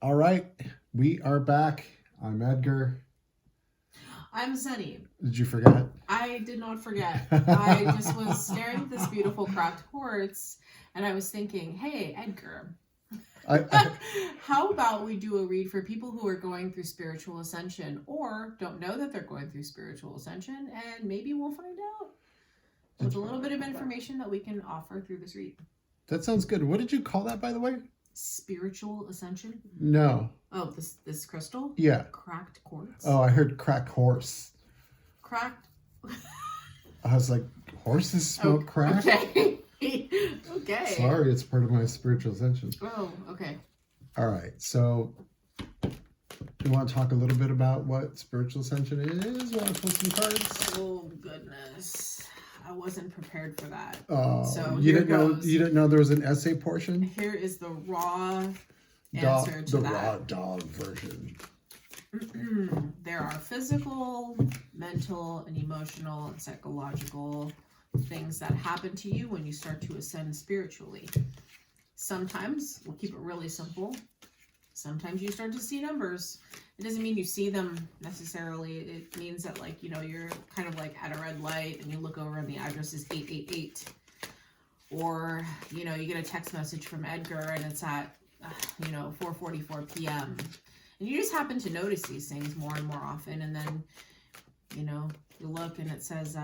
All right, we are back. I'm Edgar. I'm Sunny. Did you forget? I did not forget. I just was staring at this beautiful cracked quartz and I was thinking, hey, Edgar, I how about we do a read for people who are going through spiritual ascension or don't know that they're going through spiritual ascension, and maybe we'll find out with a little bit of information that we can offer through this read. That sounds good. What did you call that, by the way? Spiritual ascension? No. Oh, this crystal? Yeah. Cracked quartz? Oh, I heard crack horse. Cracked? I was like, horses smoke crack? Okay. Okay. Sorry, it's part of my spiritual ascension. Oh, okay. All right, so you want to talk a little bit about what spiritual ascension is? Want to pull some cards? Oh goodness, I wasn't prepared for that. Oh, So you here didn't know goes. you didn't know there was an essay portion? Here is the raw answer to the that. raw dog version. There are physical, mental, and emotional and psychological things that happen to you when you start to ascend spiritually. Sometimes, we'll keep it really simple, sometimes you start to see numbers. It doesn't mean you see them necessarily. It means that, like, you know, you're kind of like at a red light and you look over and the address is 888. Or, you know, you get a text message from Edgar and it's at, 4:44 p.m. And you just happen to notice these things more and more often. And then, you know, you look and it says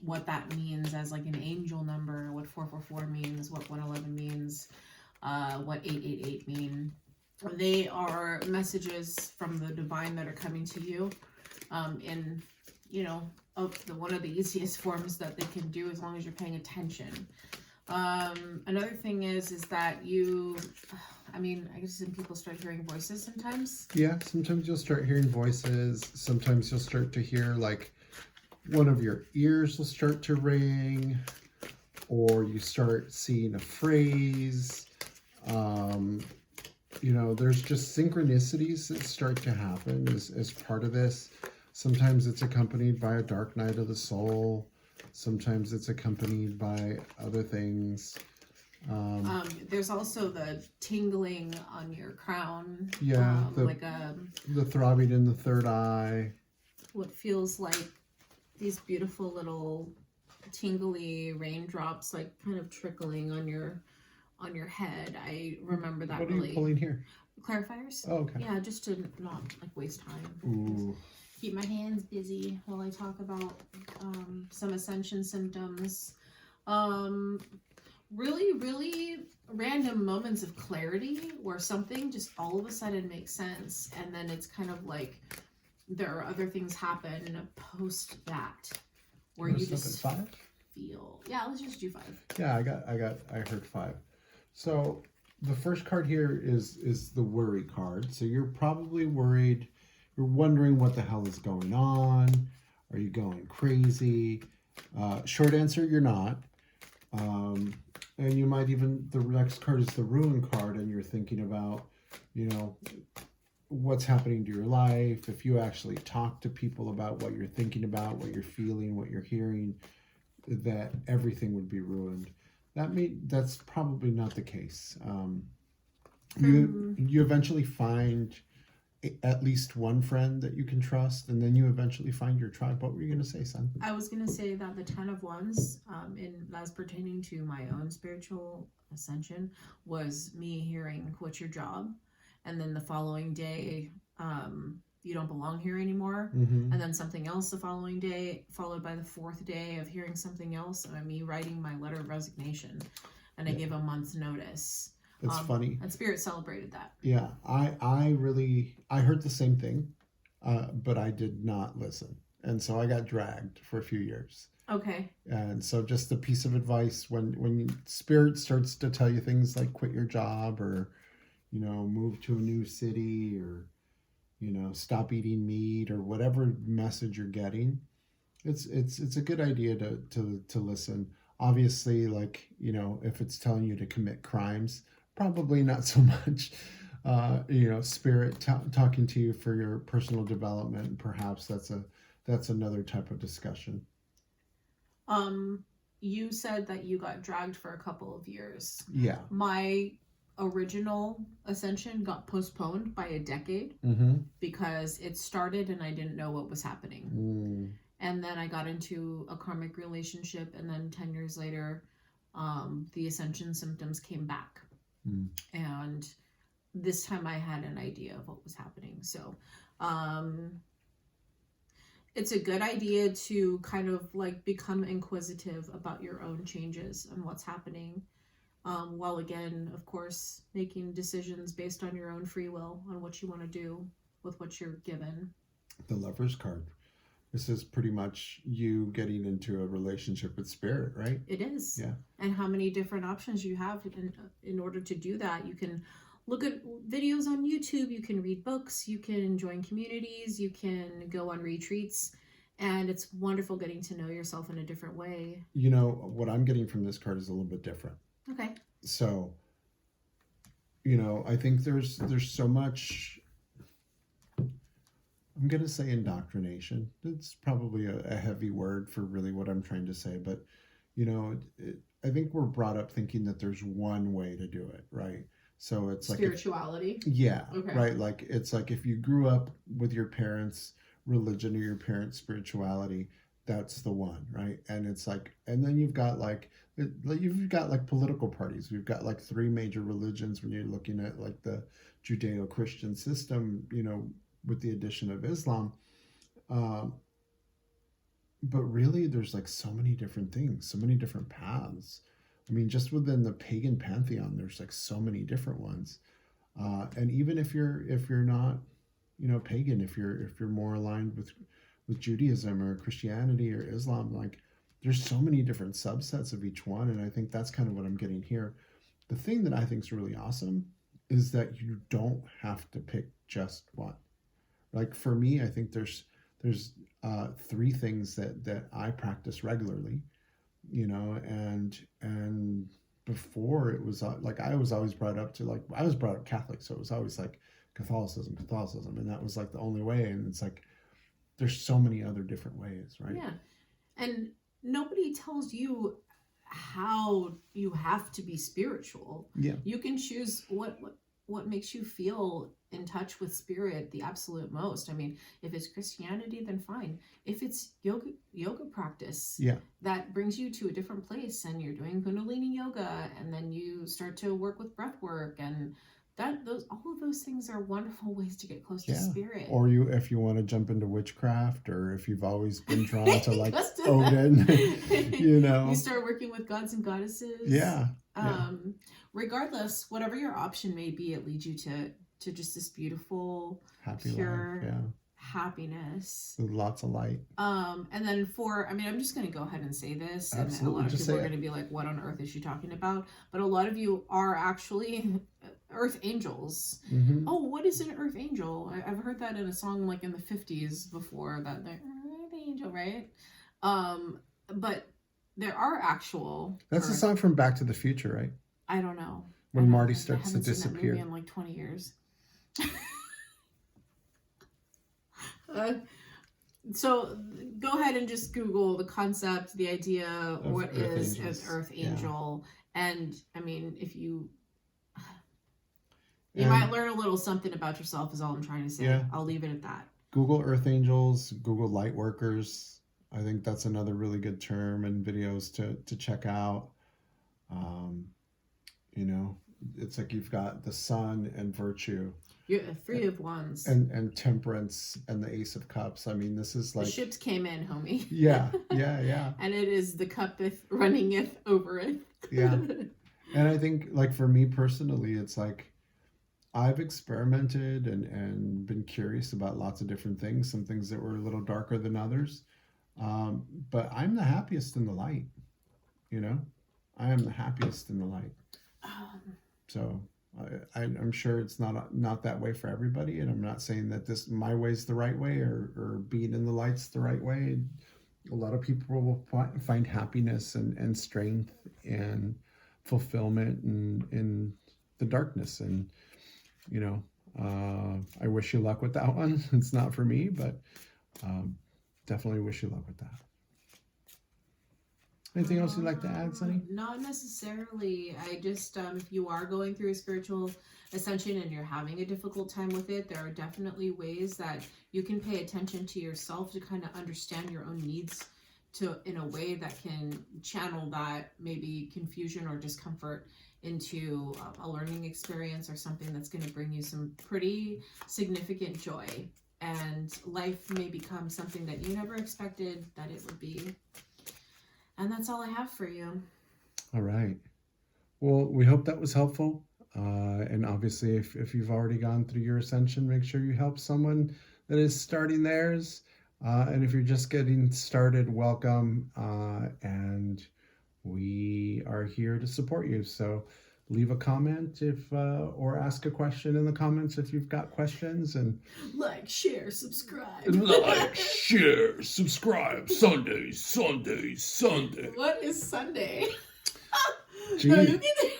what that means as like an angel number, what 444 means, what 111 means, what 888 mean. They are messages from the divine that are coming to you in, you know, one of the easiest forms that they can do as long as you're paying attention. Another thing is that I guess some people start hearing voices sometimes. Yeah, sometimes you'll start hearing voices. Sometimes you'll start to hear, like, one of your ears will start to ring, or you start seeing a phrase. You know, there's just synchronicities that start to happen as part of this. Sometimes it's accompanied by a dark night of the soul. Sometimes it's accompanied by other things. There's also the tingling on your crown. Yeah, the throbbing in the third eye. What feels like these beautiful little tingly raindrops, like kind of trickling on your head. I remember that. What are you pulling here? Clarifiers. Oh, okay. Yeah, just to not like waste time. Ooh. Keep my hands busy while I talk about some ascension symptoms. Really, really random moments of clarity where something just all of a sudden makes sense, and then it's kind of like there are other things happen post that where you just feel. Yeah, let's just do 5. Yeah, I heard 5. So the first card here is the worry card. So you're probably worried. You're wondering what the hell is going on. Are you going crazy? Short answer, you're not. And you might even, the next card is the ruin card, and you're thinking about, you know, what's happening to your life. If you actually talk to people about what you're thinking about, what you're feeling, what you're hearing, that everything would be ruined. That's probably not the case. You eventually find at least one friend that you can trust, and then you eventually find your tribe. What were you going to say, son? I was going to say that the 10 of Wands, as pertaining to my own spiritual ascension, was me hearing, "What's your job?" And then the following day, "You don't belong here anymore." Mm-hmm. And then something else the following day, followed by the 4th day of hearing something else, and me writing my letter of resignation. And I gave a month's notice. It's funny. And Spirit celebrated that. Yeah, I heard the same thing, but I did not listen. And so I got dragged for a few years. Okay. And so just a piece of advice, when Spirit starts to tell you things like quit your job, or, you know, move to a new city, or, you know, stop eating meat, or whatever message you're getting, it's a good idea to listen. Obviously, like, you know, if it's telling you to commit crimes, probably not so much. You know, Spirit talking to you for your personal development, perhaps that's another type of discussion. You said that you got dragged for a couple of years. Yeah. My original ascension got postponed by a decade because it started and I didn't know what was happening. And then I got into a karmic relationship, and then 10 years later, the ascension symptoms came back. And this time I had an idea of what was happening. So it's a good idea to kind of like become inquisitive about your own changes and what's happening. While again, of course, making decisions based on your own free will on what you want to do with what you're given. The Lover's card. This is pretty much you getting into a relationship with spirit, right? It is. Yeah. And how many different options you have in order to do that. You can look at videos on YouTube, you can read books, you can join communities, you can go on retreats, and it's wonderful getting to know yourself in a different way. You know, what I'm getting from this card is a little bit different. Okay. So, you know, I think there's so much, I'm going to say indoctrination. It's probably a heavy word for really what I'm trying to say. But, you know, I think we're brought up thinking that there's one way to do it, right? So it's like... Spirituality? Yeah, okay. Right? Like, it's like if you grew up with your parents' religion or your parents' spirituality, that's the one, right? And it's like, and then you've got like political parties. We've got like 3 major religions when you're looking at like the Judeo-Christian system, you know, with the addition of Islam. But really there's like so many different things, so many different paths. I mean, just within the pagan pantheon, there's like so many different ones. And even if you're not, you know, pagan, if you're more aligned with Judaism or Christianity or Islam, like there's so many different subsets of each one. And I think that's kind of what I'm getting here. The thing that I think is really awesome is that you don't have to pick just one. Like for me, I think there's 3 things that I practice regularly, you know, and before it was like, I was always brought up to like, I was brought up Catholic. So it was always like Catholicism. And that was like the only way. And it's like, there's so many other different ways, right? Yeah. And nobody tells you how you have to be spiritual. Yeah. You can choose what makes you feel in touch with spirit the absolute most. I mean, if it's Christianity, then fine. If it's yoga practice, yeah, that brings you to a different place, and you're doing Kundalini yoga, and then you start to work with breath work, and all of those things are wonderful ways to get close to spirit. Or if you want to jump into witchcraft, or if you've always been drawn to like Odin, you know, you start working with gods and goddesses. Yeah. Regardless, whatever your option may be, it leads you to just this beautiful, happy pure life, happiness with lots of light. And then I'm just going to go ahead and say this. Absolutely. And a lot of people are going to be like, what on earth is she talking about? But a lot of you are actually earth angels. Oh, what is an earth angel? I've heard that in a song like in the 50s before, that they're earth angel, right? But there are actual... That's a song from Back to the Future, right? I don't know. When Marty starts to disappear. I haven't seen that movie in like 20 years. So go ahead and just Google the concept, the idea, of what is an earth angel. And I mean, if you might learn a little something about yourself is all I'm trying to say. Yeah. I'll leave it at that. Google earth angels, Google light workers. I think that's another really good term and videos to check out. You know, it's like you've got the sun and virtue. You're 3 of Wands. And temperance and the Ace of Cups. I mean, this is like... The ships came in, homie. Yeah. And it is the cuppeth runningeth over it. Yeah. And I think, like, for me personally, it's like, I've experimented and been curious about lots of different things. Some things that were a little darker than others. But I'm the happiest in the light. You know? I am the happiest in the light. So... I'm sure it's not that way for everybody, and I'm not saying that my way's the right way or being in the light's the right way. A lot of people will find happiness and strength and fulfillment in the darkness, and you know, I wish you luck with that one. It's not for me, but definitely wish you luck with that. Anything else you'd like to add, Sunny? Not necessarily. I just, if you are going through a spiritual ascension and you're having a difficult time with it, there are definitely ways that you can pay attention to yourself to kind of understand your own needs in a way that can channel that maybe confusion or discomfort into a learning experience or something that's going to bring you some pretty significant joy. And life may become something that you never expected that it would be. And that's all I have for you. All right. Well, we hope that was helpful. And obviously, if you've already gone through your ascension, make sure you help someone that is starting theirs. And if you're just getting started, welcome. And we are here to support you. So leave a comment or ask a question in the comments if you've got questions. And like, share, subscribe. Like, share, subscribe. Sunday. What is Sunday? Gee. No, you can